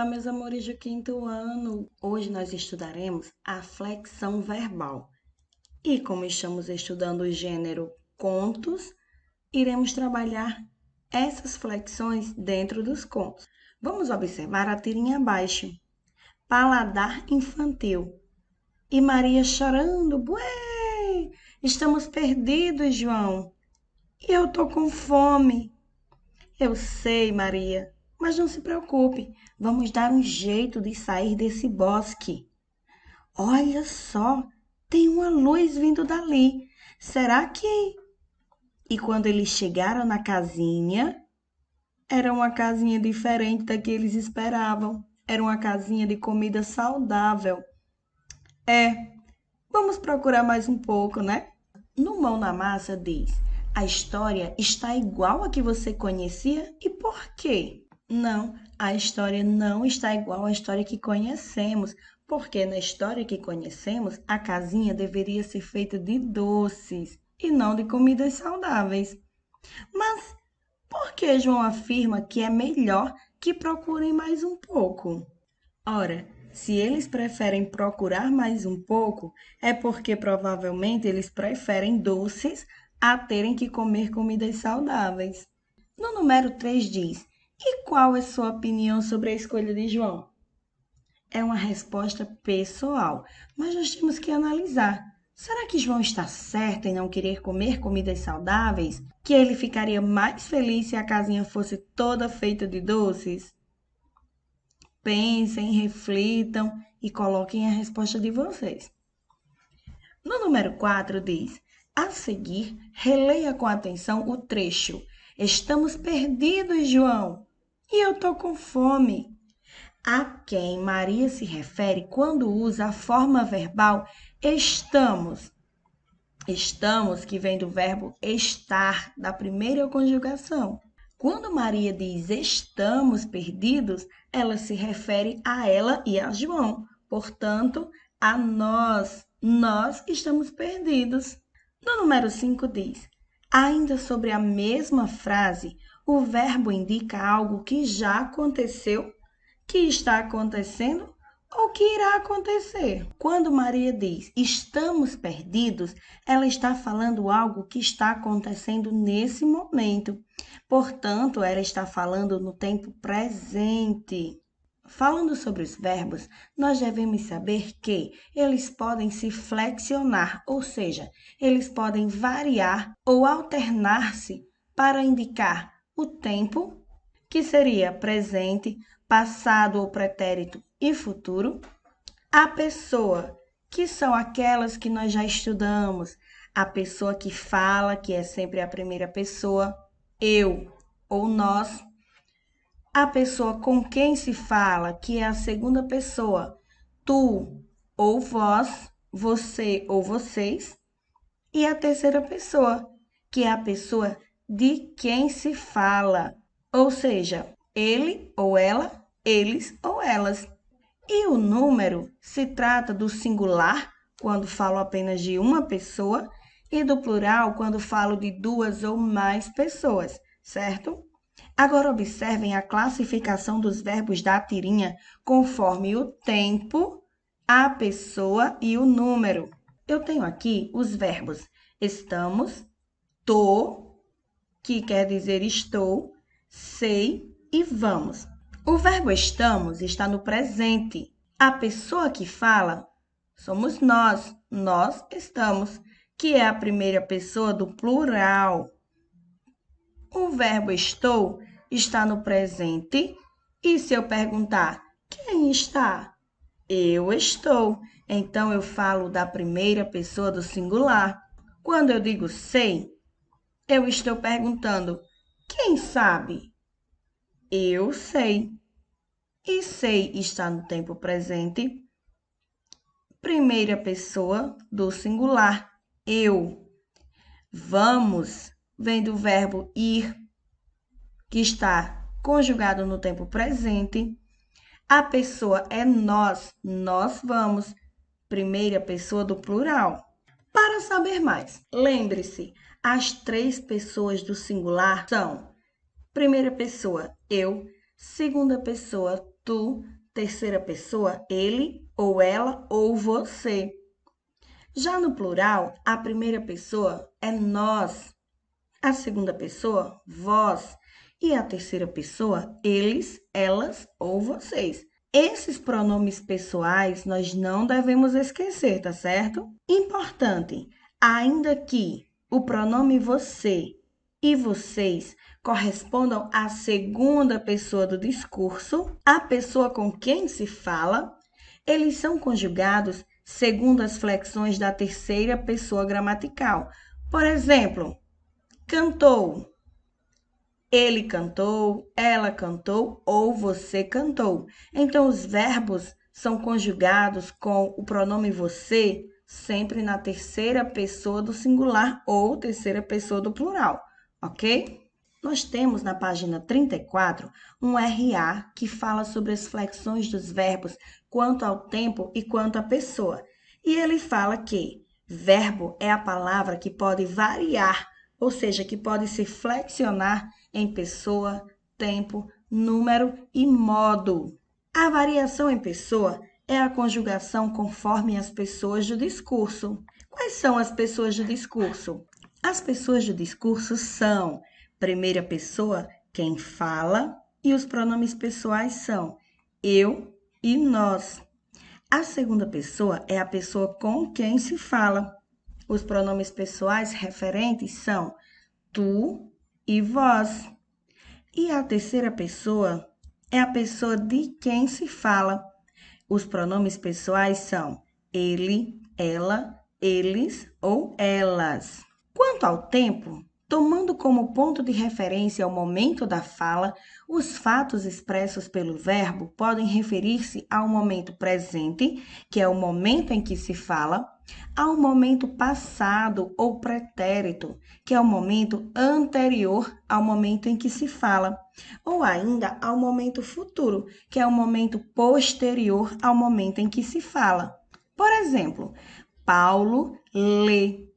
Olá, meus amores do quinto ano! Hoje nós estudaremos a flexão verbal. E como estamos estudando o gênero contos, iremos trabalhar essas flexões dentro dos contos. Vamos observar a tirinha abaixo. Paladar infantil. E Maria chorando. Bué! Estamos perdidos, João. E eu tô com fome. Eu sei, Maria, mas não se preocupe, vamos dar um jeito de sair desse bosque. Olha só, tem uma luz vindo dali. Será que... E quando eles chegaram na casinha, era uma casinha diferente da que eles esperavam. Era uma casinha de comida saudável. É, vamos procurar mais um pouco, né? No Mão na Massa diz: a história está igual a que você conhecia e por quê? Não, a história não está igual à história que conhecemos, porque na história que conhecemos, a casinha deveria ser feita de doces e não de comidas saudáveis. Mas por que João afirma que é melhor que procurem mais um pouco? Ora, se eles preferem procurar mais um pouco, é porque provavelmente eles preferem doces a terem que comer comidas saudáveis. No número 3 diz: e qual é sua opinião sobre a escolha de João? É uma resposta pessoal, mas nós temos que analisar. Será que João está certo em não querer comer comidas saudáveis? Que ele ficaria mais feliz se a casinha fosse toda feita de doces? Pensem, reflitam e coloquem a resposta de vocês. No número 4 diz: a seguir, releia com atenção o trecho. Estamos perdidos, João, e eu tô com fome. A quem Maria se refere quando usa a forma verbal estamos. Estamos, que vem do verbo estar, da primeira conjugação. Quando Maria diz estamos perdidos, ela se refere a ela e a João. Portanto, a nós. Nós estamos perdidos. No número 5 diz: ainda sobre a mesma frase, o verbo indica algo que já aconteceu, que está acontecendo ou que irá acontecer. Quando Maria diz estamos perdidos, ela está falando algo que está acontecendo nesse momento. Portanto, ela está falando no tempo presente. Falando sobre os verbos, nós devemos saber que eles podem se flexionar, ou seja, eles podem variar ou alternar-se para indicar o tempo, que seria presente, passado ou pretérito e futuro, a pessoa, que são aquelas que nós já estudamos, a pessoa que fala, que é sempre a primeira pessoa, eu ou nós, a pessoa com quem se fala, que é a segunda pessoa, tu ou vós, você ou vocês, e a terceira pessoa, que é a pessoa de quem se fala, ou seja, ele ou ela, eles ou elas. E o número se trata do singular, quando falo apenas de uma pessoa, e do plural, quando falo de duas ou mais pessoas, certo? Agora observem a classificação dos verbos da tirinha conforme o tempo, a pessoa e o número. Eu tenho aqui os verbos estamos, tô, que quer dizer estou, sei e vamos. O verbo estamos está no presente. A pessoa que fala somos nós estamos, que é a primeira pessoa do plural. O verbo estou está no presente e se eu perguntar quem está? Eu estou. Então, eu falo da primeira pessoa do singular. Quando eu digo sei, eu estou perguntando quem sabe? Eu sei. E sei está no tempo presente, primeira pessoa do singular, eu. Vamos vem do verbo ir, que está conjugado no tempo presente. A pessoa é nós vamos, primeira pessoa do plural. Para saber mais, lembre-se, as três pessoas do singular são primeira pessoa, eu, segunda pessoa, tu, terceira pessoa, ele ou ela ou você. Já no plural, a primeira pessoa é nós, a segunda pessoa, vós, e a terceira pessoa, eles, elas ou vocês. Esses pronomes pessoais nós não devemos esquecer, tá certo? Importante, ainda que o pronome você e vocês correspondam à segunda pessoa do discurso, a pessoa com quem se fala, eles são conjugados segundo as flexões da terceira pessoa gramatical. Por exemplo, cantou, ele cantou, ela cantou ou você cantou. Então, os verbos são conjugados com o pronome você sempre na terceira pessoa do singular ou terceira pessoa do plural, ok? Nós temos na página 34 um RA que fala sobre as flexões dos verbos quanto ao tempo e quanto à pessoa. E ele fala que verbo é a palavra que pode variar, ou seja, que pode se flexionar em pessoa, tempo, número e modo. A variação em pessoa é a conjugação conforme as pessoas do discurso. Quais são as pessoas do discurso? As pessoas do discurso são primeira pessoa, quem fala, e os pronomes pessoais são eu e nós. A segunda pessoa é a pessoa com quem se fala. Os pronomes pessoais referentes são tu e vós. E a terceira pessoa é a pessoa de quem se fala. Os pronomes pessoais são ele, ela, eles ou elas. Quanto ao tempo, tomando como ponto de referência o momento da fala, os fatos expressos pelo verbo podem referir-se ao momento presente, que é o momento em que se fala, ao momento passado ou pretérito, que é o momento anterior ao momento em que se fala, ou ainda ao momento futuro, que é o momento posterior ao momento em que se fala. Por exemplo, Paulo lê.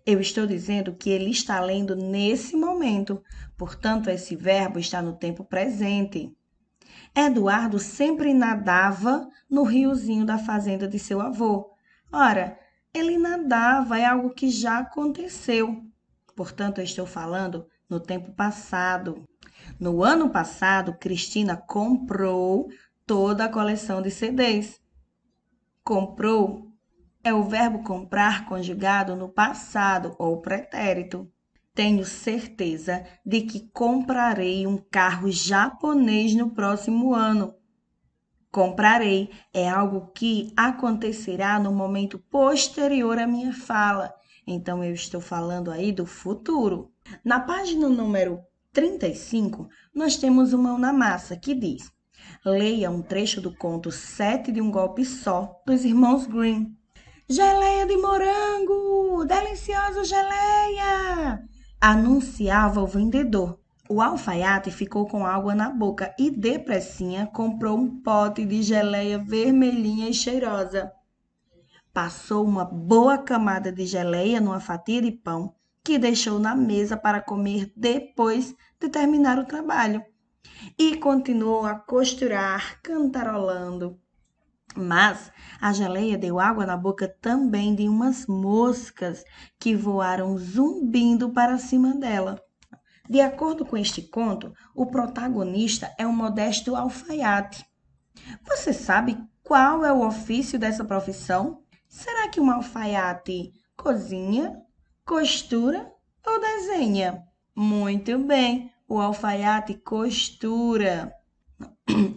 Eu estou dizendo que ele está lendo nesse momento, portanto, esse verbo está no tempo presente. Eduardo sempre nadava no riozinho da fazenda de seu avô. Ora, ele nadava, é algo que já aconteceu. Portanto, eu estou falando no tempo passado. No ano passado, Cristina comprou toda a coleção de CDs. Comprou é o verbo comprar conjugado no passado ou pretérito. Tenho certeza de que comprarei um carro japonês no próximo ano. Comprarei é algo que acontecerá no momento posterior à minha fala. Então, eu estou falando aí do futuro. Na página número 35, nós temos uma mão na massa que diz: leia um trecho do conto Sete de um Golpe Só, dos irmãos Grimm. Geleia de morango! Deliciosa geleia! Anunciava o vendedor. O alfaiate ficou com água na boca e, depressinha, comprou um pote de geleia vermelhinha e cheirosa. Passou uma boa camada de geleia numa fatia de pão que deixou na mesa para comer depois de terminar o trabalho. E continuou a costurar, cantarolando. Mas a geleia deu água na boca também de umas moscas que voaram zumbindo para cima dela. De acordo com este conto, o protagonista é um modesto alfaiate. Você sabe qual é o ofício dessa profissão? Será que um alfaiate cozinha, costura ou desenha? Muito bem, o alfaiate costura.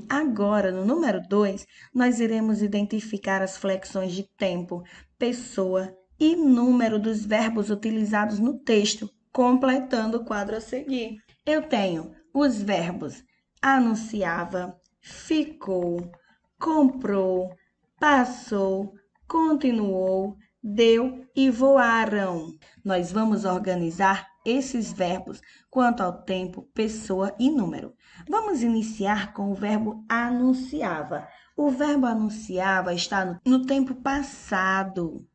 Agora, no número 2, nós iremos identificar as flexões de tempo, pessoa e número dos verbos utilizados no texto, completando o quadro a seguir. Eu tenho os verbos anunciava, ficou, comprou, passou, continuou, deu e voaram. Nós vamos organizar esses verbos quanto ao tempo, pessoa e número. Vamos iniciar com o verbo anunciava. O verbo anunciava está no tempo passado.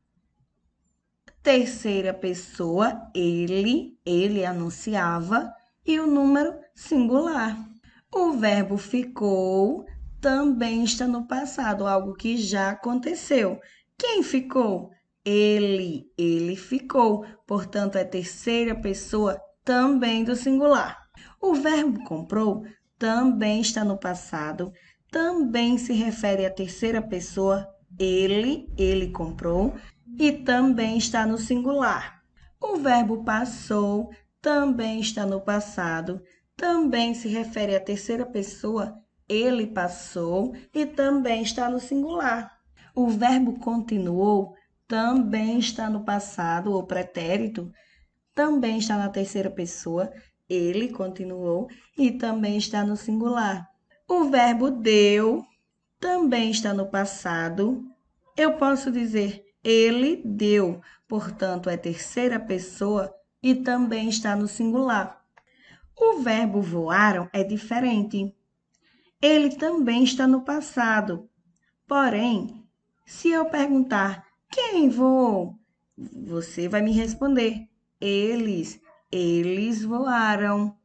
Terceira pessoa, ele anunciava, e o número singular. O verbo ficou também está no passado, algo que já aconteceu. Quem ficou? Ele ficou. Portanto, é terceira pessoa também do singular. O verbo comprou também está no passado, também se refere à terceira pessoa, ele comprou, e também está no singular. O verbo passou também está no passado, também se refere à terceira pessoa, ele passou, e também está no singular. O verbo continuou também está no passado ou pretérito, também está na terceira pessoa, ele continuou, e também está no singular. O verbo deu também está no passado. Eu posso dizer ele deu, portanto, é terceira pessoa e também está no singular. O verbo voaram é diferente. Ele também está no passado. Porém, se eu perguntar quem voou, você vai me responder eles voaram.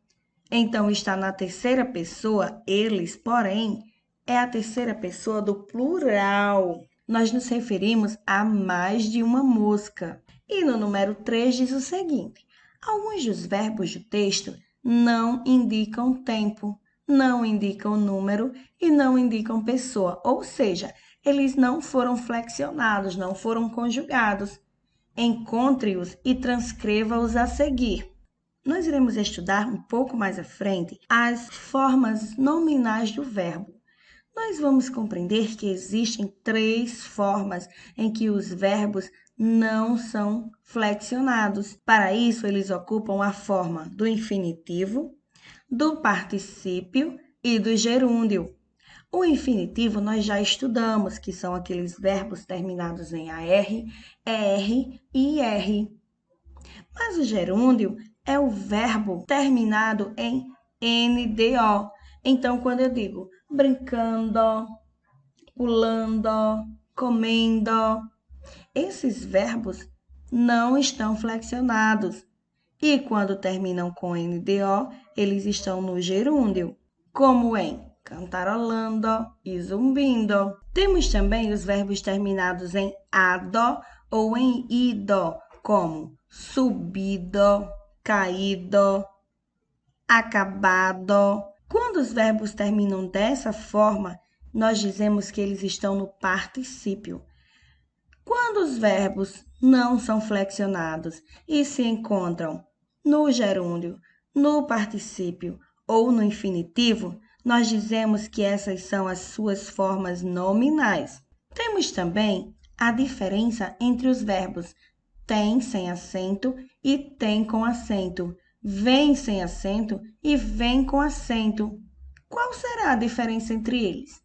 Então, está na terceira pessoa, eles, porém, é a terceira pessoa do plural. Nós nos referimos a mais de uma mosca. E no número 3 diz o seguinte: alguns dos verbos do texto não indicam tempo, não indicam número e não indicam pessoa, ou seja, eles não foram flexionados, não foram conjugados. Encontre-os e transcreva-os a seguir. Nós iremos estudar um pouco mais à frente as formas nominais do verbo. Nós vamos compreender que existem 3 formas em que os verbos não são flexionados. Para isso, eles ocupam a forma do infinitivo, do particípio e do gerúndio. O infinitivo nós já estudamos, que são aqueles verbos terminados em AR, ER e IR. Mas o gerúndio é o verbo terminado em NDO. Então, quando eu digo brincando, pulando, comendo, esses verbos não estão flexionados. E quando terminam com NDO, eles estão no gerúndio, como em cantarolando e zumbindo. Temos também os verbos terminados em ado ou em ido, como subido, caído, acabado. Quando os verbos terminam dessa forma, nós dizemos que eles estão no particípio. Quando os verbos não são flexionados e se encontram no gerúndio, no particípio ou no infinitivo, nós dizemos que essas são as suas formas nominais. Temos também a diferença entre os verbos tem sem acento e tem com acento, vem sem acento e vem com acento. Qual será a diferença entre eles?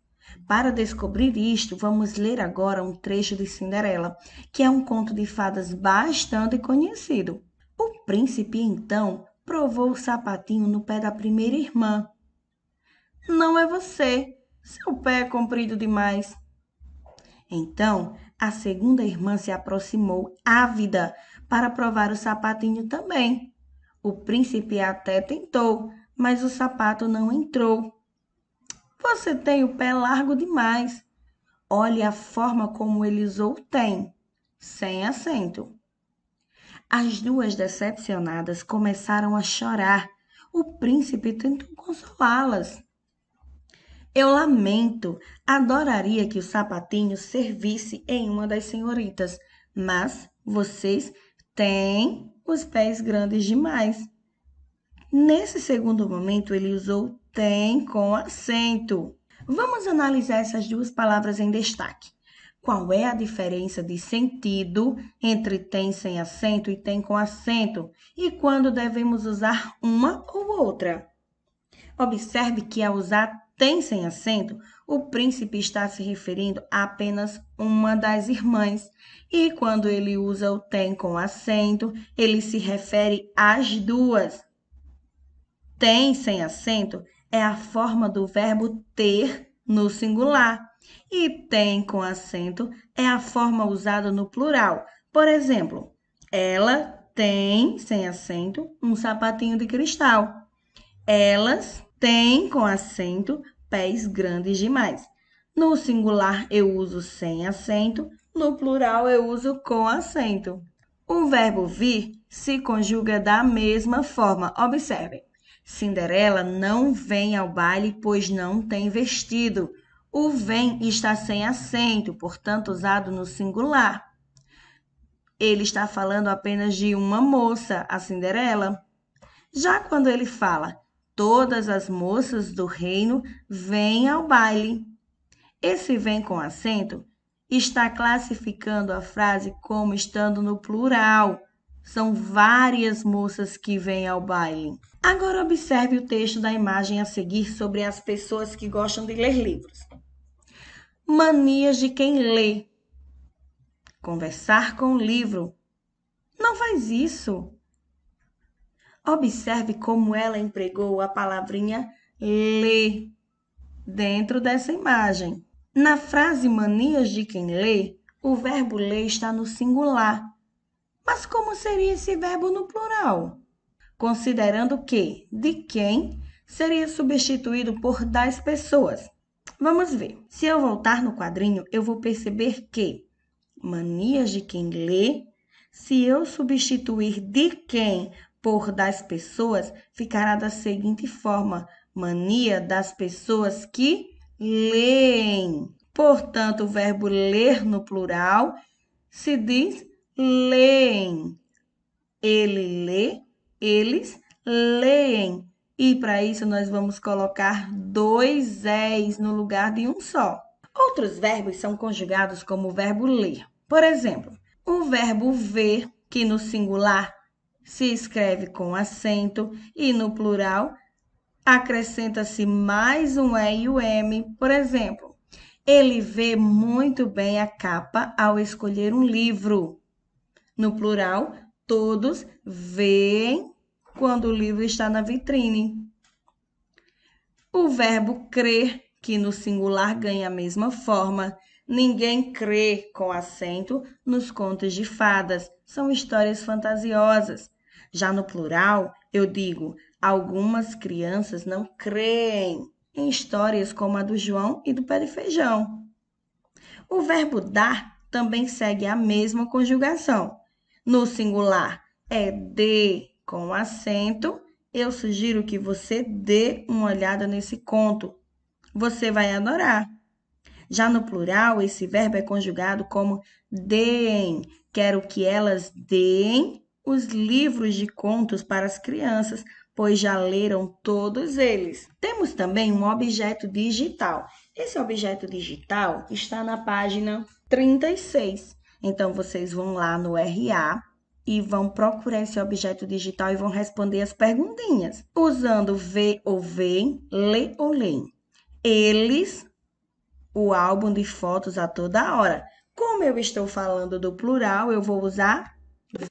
Para descobrir isto, vamos ler agora um trecho de Cinderela, que é um conto de fadas bastante conhecido. O príncipe, então, provou o sapatinho no pé da primeira irmã. Não é você, seu pé é comprido demais. Então, a segunda irmã se aproximou, ávida, para provar o sapatinho também. O príncipe até tentou, mas o sapato não entrou. Você tem o pé largo demais. Olhe a forma como ele usou tem, sem acento. As duas decepcionadas começaram a chorar. O príncipe tentou consolá-las. Eu lamento, adoraria que o sapatinho servisse em uma das senhoritas, mas vocês têm os pés grandes demais. Nesse segundo momento, ele usou tem com acento. Vamos analisar essas duas palavras em destaque. Qual é a diferença de sentido entre tem sem acento e tem com acento? E quando devemos usar uma ou outra? Observe que ao usar tem sem acento, o príncipe está se referindo a apenas uma das irmãs. E quando ele usa o tem com acento, ele se refere às duas. Tem sem acento é a forma do verbo ter no singular. E tem com acento é a forma usada no plural. Por exemplo, ela tem, sem acento, um sapatinho de cristal. Elas têm com acento pés grandes demais. No singular, eu uso sem acento. No plural, eu uso com acento. O verbo vir se conjuga da mesma forma. Observem. Cinderela não vem ao baile, pois não tem vestido. O vem está sem acento, portanto, usado no singular. Ele está falando apenas de uma moça, a Cinderela. Já quando ele fala, todas as moças do reino vêm ao baile. Esse vem com acento está classificando a frase como estando no plural. São várias moças que vêm ao baile. Agora observe o texto da imagem a seguir sobre as pessoas que gostam de ler livros. Manias de quem lê. Conversar com o livro. Não faz isso. Observe como ela empregou a palavrinha ler dentro dessa imagem. Na frase manias de quem lê, o verbo ler está no singular. Mas como seria esse verbo no plural? Considerando que de quem seria substituído por das pessoas. Vamos ver. Se eu voltar no quadrinho, eu vou perceber que manias de quem lê, se eu substituir de quem por das pessoas, ficará da seguinte forma: mania das pessoas que leem. Portanto, o verbo ler no plural se diz leem. Ele lê, eles leem. E para isso nós vamos colocar dois és no lugar de um só. Outros verbos são conjugados como o verbo ler. Por exemplo, o verbo ver, que no singular se escreve com acento e no plural acrescenta-se mais um E e o M. Por exemplo, ele vê muito bem a capa ao escolher um livro. No plural, todos veem quando o livro está na vitrine. O verbo crer, que no singular ganha a mesma forma. Ninguém crê com acento nos contos de fadas. São histórias fantasiosas. Já no plural, eu digo, algumas crianças não creem em histórias como a do João e do pé de feijão. O verbo dar também segue a mesma conjugação. No singular, é dê com acento. Eu sugiro que você dê uma olhada nesse conto. Você vai adorar. Já no plural, esse verbo é conjugado como deem. Quero que elas deem os livros de contos para as crianças, pois já leram todos eles. Temos também um objeto digital. Esse objeto digital está na página 36. Então, vocês vão lá no RA e vão procurar esse objeto digital e vão responder as perguntinhas, usando vê ou veem, lê ou leem. Eles, o álbum de fotos a toda hora. Como eu estou falando do plural, eu vou usar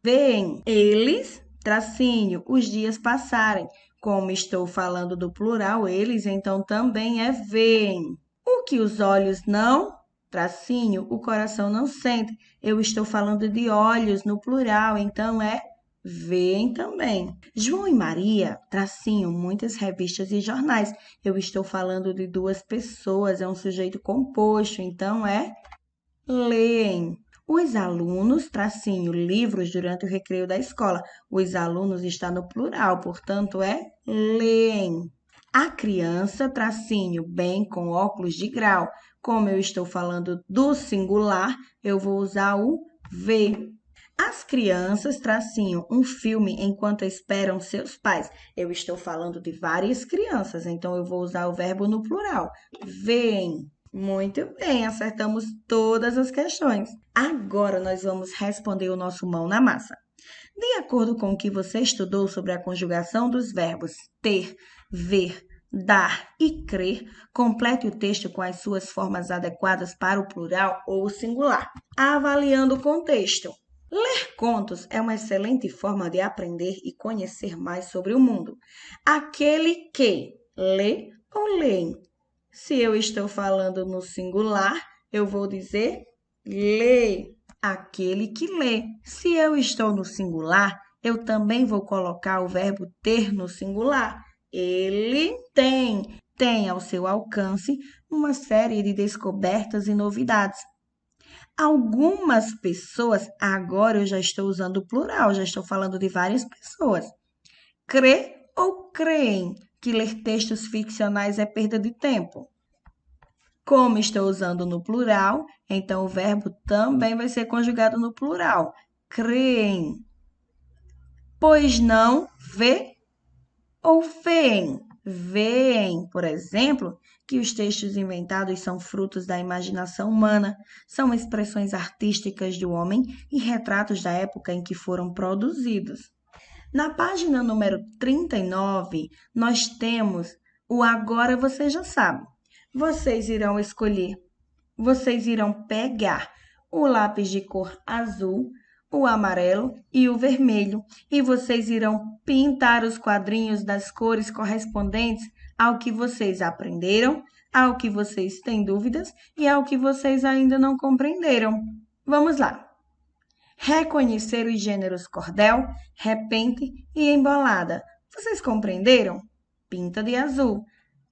veem. Eles, tracinho, os dias passarem. Como estou falando do plural, eles, então também é veem. O que os olhos não, tracinho, o coração não sente. Eu estou falando de olhos no plural, então é veem também. João e Maria, tracinho, muitas revistas e jornais. Eu estou falando de duas pessoas, é um sujeito composto, então é leem. Os alunos, tracinho, livros durante o recreio da escola. Os alunos está no plural, portanto é leem. A criança, tracinho, bem com óculos de grau. Como eu estou falando do singular, eu vou usar o vê. As crianças, tracinho, um filme enquanto esperam seus pais. Eu estou falando de várias crianças, então eu vou usar o verbo no plural. Veem. Muito bem, acertamos todas as questões. Agora nós vamos responder o nosso mão na massa. De acordo com o que você estudou sobre a conjugação dos verbos ter, ver, dar e crer, complete o texto com as suas formas adequadas para o plural ou o singular. Avaliando o contexto. Ler contos é uma excelente forma de aprender e conhecer mais sobre o mundo. Aquele que lê ou leem. Se eu estou falando no singular, eu vou dizer lê. Aquele que lê. Se eu estou no singular, eu também vou colocar o verbo ter no singular. Ele tem. tem ao seu alcance uma série de descobertas e novidades. Algumas pessoas, agora eu já estou usando o plural, já estou falando de várias pessoas. Crê ou creem que ler textos ficcionais é perda de tempo? Como estou usando no plural, então o verbo também vai ser conjugado no plural. Creem. Pois não vê ou veem. Veem, por exemplo, que os textos inventados são frutos da imaginação humana, são expressões artísticas do homem e retratos da época em que foram produzidos. Na página número 39, nós temos o agora você já sabe. Vocês irão escolher, vocês irão pegar o lápis de cor azul, o amarelo e o vermelho, e vocês irão pintar os quadrinhos das cores correspondentes ao que vocês aprenderam, ao que vocês têm dúvidas e ao que vocês ainda não compreenderam. Vamos lá! Reconhecer os gêneros cordel, repente e embolada. Vocês compreenderam? Pinta de azul.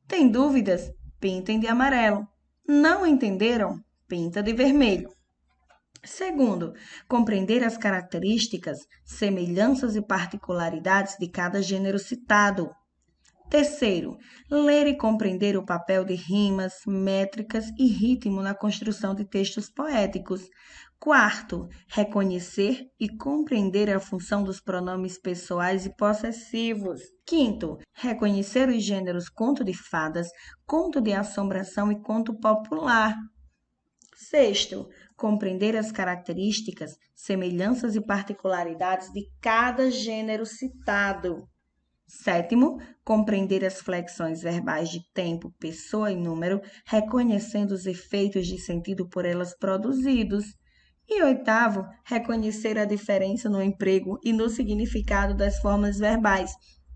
Tem dúvidas? Pintem de amarelo. Não entenderam? Pinta de vermelho. Segundo, compreender as características, semelhanças e particularidades de cada gênero citado. Terceiro, ler e compreender o papel de rimas, métricas e ritmo na construção de textos poéticos. Quarto, reconhecer e compreender a função dos pronomes pessoais e possessivos. Quinto, reconhecer os gêneros conto de fadas, conto de assombração e conto popular. Sexto, compreender as características, semelhanças e particularidades de cada gênero citado. Sétimo, compreender as flexões verbais de tempo, pessoa e número, reconhecendo os efeitos de sentido por elas produzidos. E oitavo, reconhecer a diferença no emprego e no significado das formas verbais.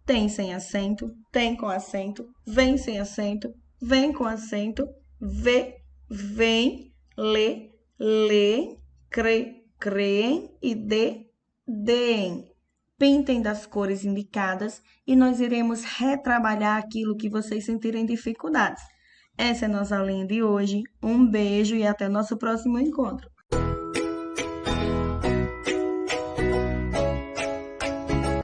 Tem sem acento, tem com acento, vem sem acento, vem com acento, vê, vem, lê, lê, crê, creem e dê, deem. Pintem das cores indicadas e nós iremos retrabalhar aquilo que vocês sentirem dificuldades. Essa é a nossa aulinha de hoje. Um beijo e até nosso próximo encontro.